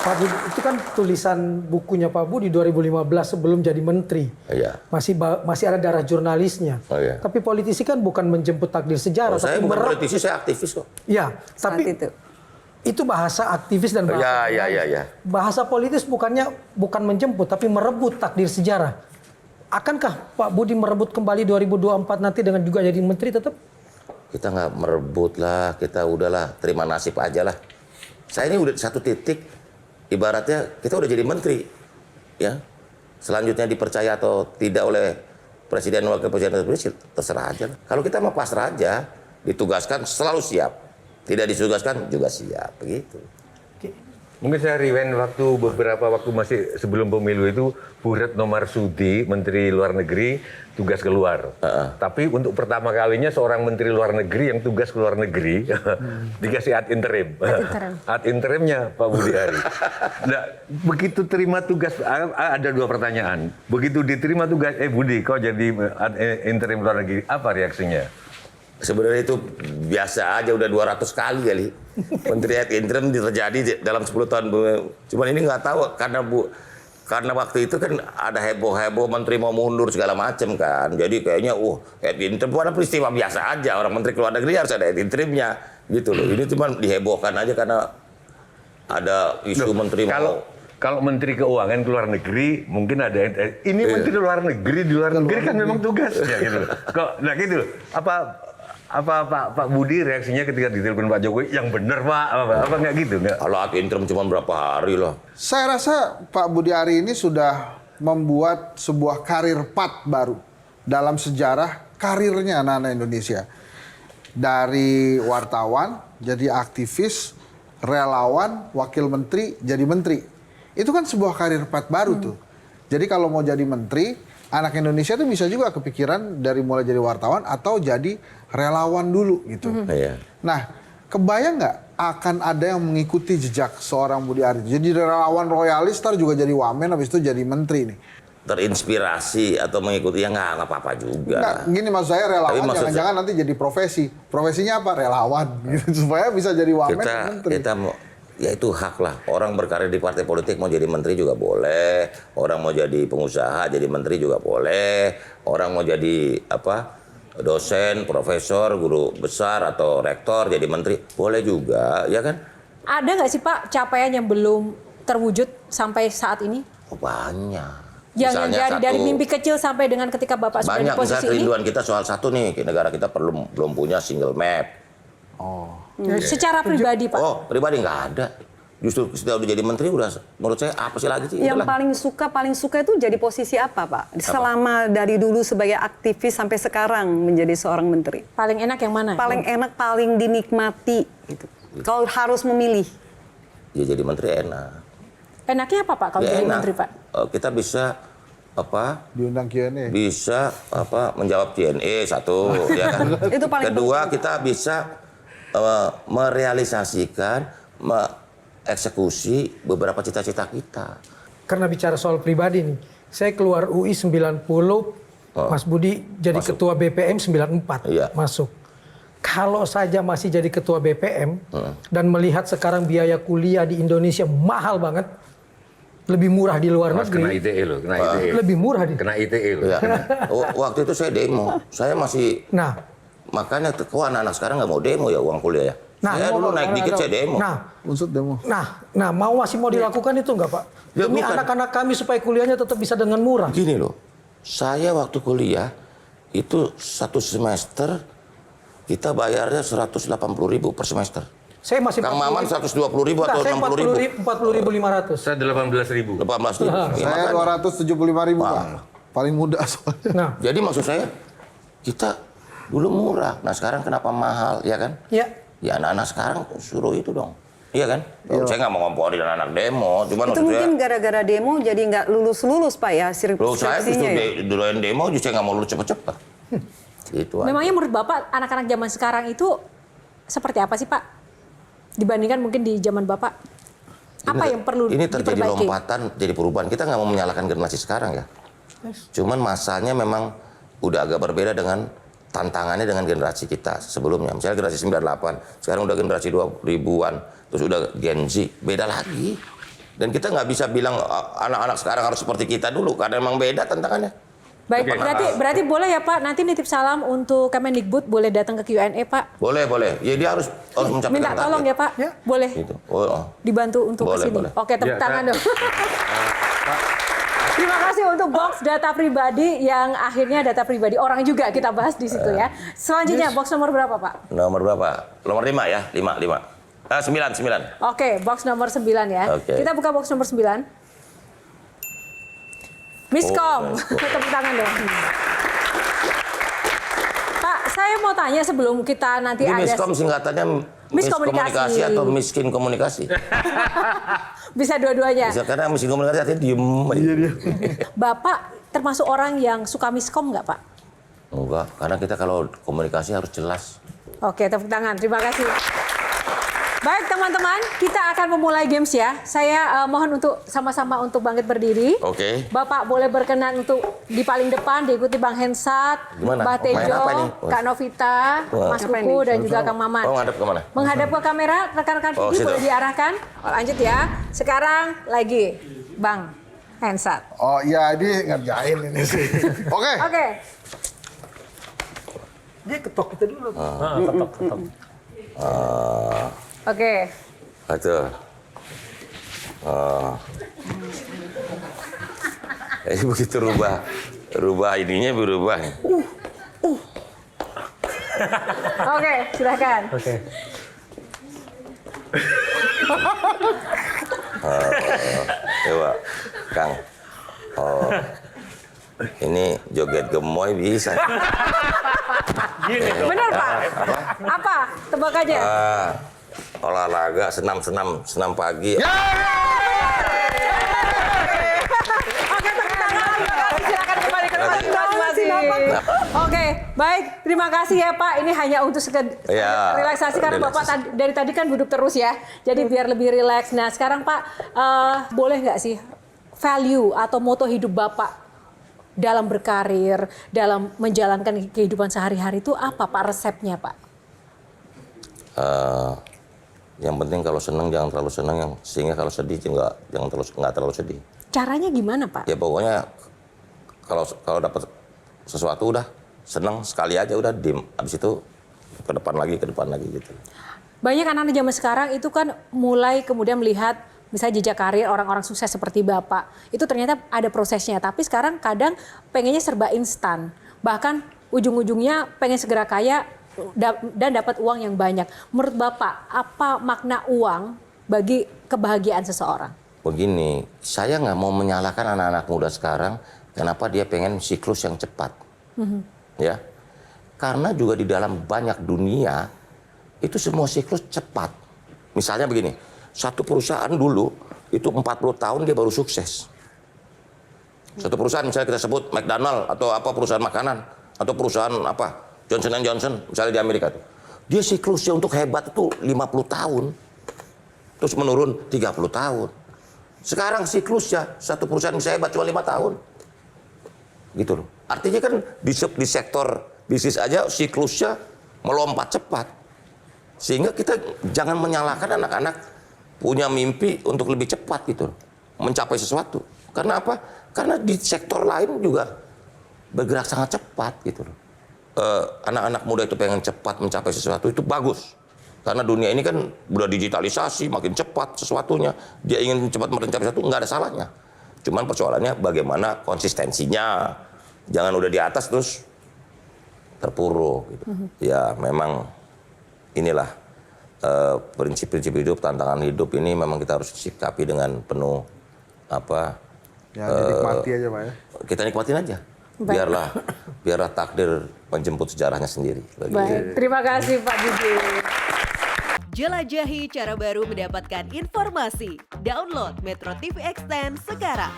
Pak Budi, itu kan tulisan bukunya Pak Budi 2015 sebelum jadi menteri. Iya. Masih ada darah jurnalisnya. Oh, iya. Tapi politisi kan bukan menjemput takdir sejarah. Saya tapi bukan politisi, saya aktivis kok. Ya, tapi itu bahasa aktivis dan bahasa ya. Bahasa politis bukan menjemput, tapi merebut takdir sejarah. Akankah Pak Budi merebut kembali 2024 nanti dengan juga jadi menteri tetap? Kita nggak merebut lah, kita udahlah terima nasib aja lah. Saya ini udah satu titik, ibaratnya kita udah jadi menteri, ya. Selanjutnya dipercaya atau tidak oleh presiden wakil presiden terserah aja lah. Kalau kita mau pasrah aja, ditugaskan selalu siap, tidak ditugaskan juga siap, begitu. Mungkin saya rewind beberapa waktu masih sebelum pemilu itu Bu Retno Marsudi, Menteri Luar Negeri, tugas keluar. Tapi untuk pertama kalinya seorang Menteri Luar Negeri yang tugas ke luar negeri dikasih ad interim. Ad interimnya Pak Budi Ari. Nah, begitu terima tugas, ada dua pertanyaan. Begitu diterima tugas, Budi kau jadi ad interim luar negeri, apa reaksinya? Sebenarnya itu biasa aja, udah 200 kali kali. Menteri ad interim terjadi dalam 10 tahun. Cuman ini nggak tahu karena waktu itu kan ada heboh-heboh menteri mau mundur segala macam kan. Jadi kayaknya ad interim ada peristiwa biasa aja. Orang menteri keluar negeri harus ada ad interimnya gitu loh. Ini cuma dihebohkan aja karena ada isu menteri Kalau Menteri Keuangan ke luar negeri mungkin ada ini Menteri luar negeri di luar negeri kan memang tugasnya gitu. Kok nah gitu. Apa Pak Budi reaksinya ketika ditelepon Pak Jokowi yang benar Pak apa nggak gitu nggak? Kalau ad interim cuma berapa hari loh. Saya rasa Pak Budi Ari ini sudah membuat sebuah karir path baru dalam sejarah karirnya anak-anak Indonesia. Dari wartawan jadi aktivis, relawan, wakil menteri jadi menteri. Itu kan sebuah karir path baru tuh. Jadi kalau mau jadi menteri, anak Indonesia tuh bisa juga kepikiran dari mulai jadi wartawan atau jadi relawan dulu gitu. Nah, kebayang nggak akan ada yang mengikuti jejak seorang Budi Ari? Jadi relawan royalis, ntar juga jadi wamen, habis itu jadi menteri nih. Terinspirasi atau mengikuti ya nggak apa-apa juga. Nggak, gini maksud saya relawan jangan-jangan nanti jadi profesi. Profesinya apa? Relawan gitu. Supaya bisa jadi wamen dan menteri. Kita mau, ya itu hak lah. Orang berkarir di partai politik mau jadi menteri juga boleh. Orang mau jadi pengusaha jadi menteri juga boleh. Orang mau jadi dosen, profesor, guru besar atau rektor jadi menteri boleh juga, ya kan? Ada nggak sih Pak capaian yang belum terwujud sampai saat ini? Oh, banyak. Yang dari mimpi kecil sampai dengan ketika Bapak sudah di posisi ini? Banyak, kerinduan kita soal satu nih, negara kita belum punya single map. Secara pribadi Pak? Oh, pribadi nggak ada. Justru sudah jadi menteri menurut saya apa sih lagi sih? Yang paling suka itu jadi posisi apa Pak? Selama dari dulu sebagai aktivis sampai sekarang menjadi seorang menteri. Paling enak yang mana? Paling enak, paling dinikmati gitu. Kalau harus memilih. Ya jadi menteri enak. Enaknya apa Pak kalau jadi menteri Pak? Kita bisa diundang Q&A. Bisa menjawab Q&A satu, ya kan? Itu paling kedua penting. kita bisa merealisasikan eksekusi beberapa cita-cita kita. Karena bicara soal pribadi nih, saya keluar UI 90, Mas Budi jadi ketua BPM 94, masuk. Kalau saja masih jadi ketua BPM dan melihat sekarang biaya kuliah di Indonesia mahal banget, lebih murah di luar negeri. Kena ITE loh, kena ITE. Lebih murah di. Kena ITE loh. Ya. Waktu itu saya demo, saya masih. Makanya kok anak-anak sekarang nggak mau demo ya uang kuliah ya. Saya dulu naik dikit saya demo. Unsur demo. Masih mau dilakukan itu nggak Pak? Demi anak-anak kami supaya kuliahnya tetap bisa dengan murah. Gini loh, saya waktu kuliah itu satu semester kita bayarnya 180.000 per semester. Saya masih Kang Maman 120.000 atau 60.000? 40.500. Saya 18.000. 18.000. Saya 275.000 Pak. Paling mudah soalnya. Jadi maksud saya kita dulu murah. Nah sekarang kenapa mahal, ya kan? Iya. Ya anak-anak sekarang suruh itu dong. Iya kan? Saya nggak mau ngomporin anak demo. Cuman itu mungkin gara-gara demo jadi nggak lulus-lulus Pak ya skripsinya. Saya justru duluan demo justru nggak mau lulus cepet-cepet. Gitu. Memangnya menurut Bapak anak-anak zaman sekarang itu seperti apa sih Pak? Dibandingkan mungkin di zaman Bapak. Apa yang perlu diperbaiki? Ini terjadi lompatan, jadi perubahan. Kita nggak mau menyalahkan generasi sekarang ya. Cuman masanya memang udah agak berbeda dengan tantangannya dengan generasi kita sebelumnya. Misalnya generasi 98, sekarang udah generasi 2000-an, terus udah Gen Z, beda lagi. Dan kita nggak bisa bilang anak-anak sekarang harus seperti kita dulu, karena memang beda tantangannya. Baik, berarti boleh ya Pak, nanti nitip salam untuk Kemendikbud, boleh datang ke Q&A Pak? Boleh. Ya dia harus mencapai Minta tolong ya Pak, boleh Gitu. Oh. dibantu untuk Boleh, kesini. boleh. Oke, tepuk tangan dong. Terima kasih untuk box data pribadi yang akhirnya data pribadi orang juga kita bahas di situ ya. Selanjutnya box nomor berapa Pak? Nomor berapa? Nomor 5 ya? 5. 9. Oke, box nomor 9 ya. Oke. Kita buka box nomor 9. Miskom, tepuk tangan dong. Pak, saya mau tanya sebelum kita nanti Ini ada... miskom singkatannya miskomunikasi atau miskin komunikasi? Bisa dua-duanya. Bisa, karena miskin komunikasi artinya diem. Bapak termasuk orang yang suka miskom nggak Pak? Enggak, karena kita kalau komunikasi harus jelas. Oke, tepuk tangan. Terima kasih. Baik teman-teman, kita akan memulai games ya. Saya mohon untuk sama-sama untuk bangkit berdiri. Oke. Bapak boleh berkenan untuk di paling depan, diikuti Bang Hensat, Gimana? Mbak Main Tejo, apa nih? Kak Novita, Mas Apa Kuku, ini? dan juga Kang Maman. Oh, ngadep kemana? Menghadap ke kamera, rekan-rekan Oh, PD situ. boleh diarahkan. Oh, lanjut ya. Sekarang lagi Bang Hensat. Oh iya, ini ngerjain ini sih. Oke. Oke. Dia ketok kita dulu. Ketok. Oke. Itu. Jadi begitu rubah ininya berubah. Oke, silakan. Oke. Coba, Kang. Oh, ini joget gemoy bisa. Benar Pak? Apa? Tebak aja. Olahraga, senam pagi. Oke, tepuk tangan. Silakan kembali ke tempat masing-masing. Oke, baik. Terima kasih ya Pak. Ini hanya untuk Ya, relaksasi karena Bapak dari tadi kan duduk terus ya. Jadi biar lebih rileks. Nah, sekarang Pak, boleh nggak sih value atau moto hidup Bapak dalam berkarir, dalam menjalankan kehidupan sehari-hari itu apa Pak resepnya Pak? Yang penting kalau senang jangan terlalu senang, sehingga kalau sedih jangan terlalu sedih. Caranya gimana Pak? Ya pokoknya kalau dapat sesuatu udah senang sekali aja udah diem. Habis itu ke depan lagi gitu. Banyak anak-anak zaman sekarang itu kan mulai kemudian melihat misalnya jejak karir orang-orang sukses seperti Bapak. Itu ternyata ada prosesnya, tapi sekarang kadang pengennya serba instan. Bahkan ujung-ujungnya pengen segera kaya dan dapat uang yang banyak. Menurut Bapak, apa makna uang bagi kebahagiaan seseorang? Begini, saya nggak mau menyalahkan anak-anak muda sekarang kenapa dia pengen siklus yang cepat. Ya, karena juga di dalam banyak dunia itu semua siklus cepat. Misalnya begini, satu perusahaan dulu itu 40 tahun dia baru sukses. Satu perusahaan misalnya kita sebut McDonald atau apa perusahaan makanan atau perusahaan apa Johnson & Johnson misalnya di Amerika tuh. Dia siklusnya untuk hebat itu 50 tahun. Terus menurun 30 tahun. Sekarang siklusnya satu perusahaan bisa hebat cuma 5 tahun. Gitu loh. Artinya kan di sektor bisnis aja siklusnya melompat cepat. Sehingga kita jangan menyalahkan anak-anak punya mimpi untuk lebih cepat gitu loh. Mencapai sesuatu. Karena apa? Karena di sektor lain juga bergerak sangat cepat gitu loh. Anak-anak muda itu pengen cepat mencapai sesuatu itu bagus. Karena dunia ini kan udah digitalisasi, makin cepat sesuatunya. Dia ingin cepat mencapai sesuatu, nggak ada salahnya. Cuman persoalannya bagaimana konsistensinya. Jangan udah di atas terus terpuruk. Gitu. Ya memang inilah prinsip-prinsip hidup, tantangan hidup ini memang kita harus sikapi dengan penuh apa? Ya, dinikmati aja Pak ya. Kita nikmatin aja. Biarlah takdir menjemput sejarahnya sendiri. Baik, terima kasih Pak Didi. Jelajahi cara baru mendapatkan informasi. Download Metro TV Extend sekarang.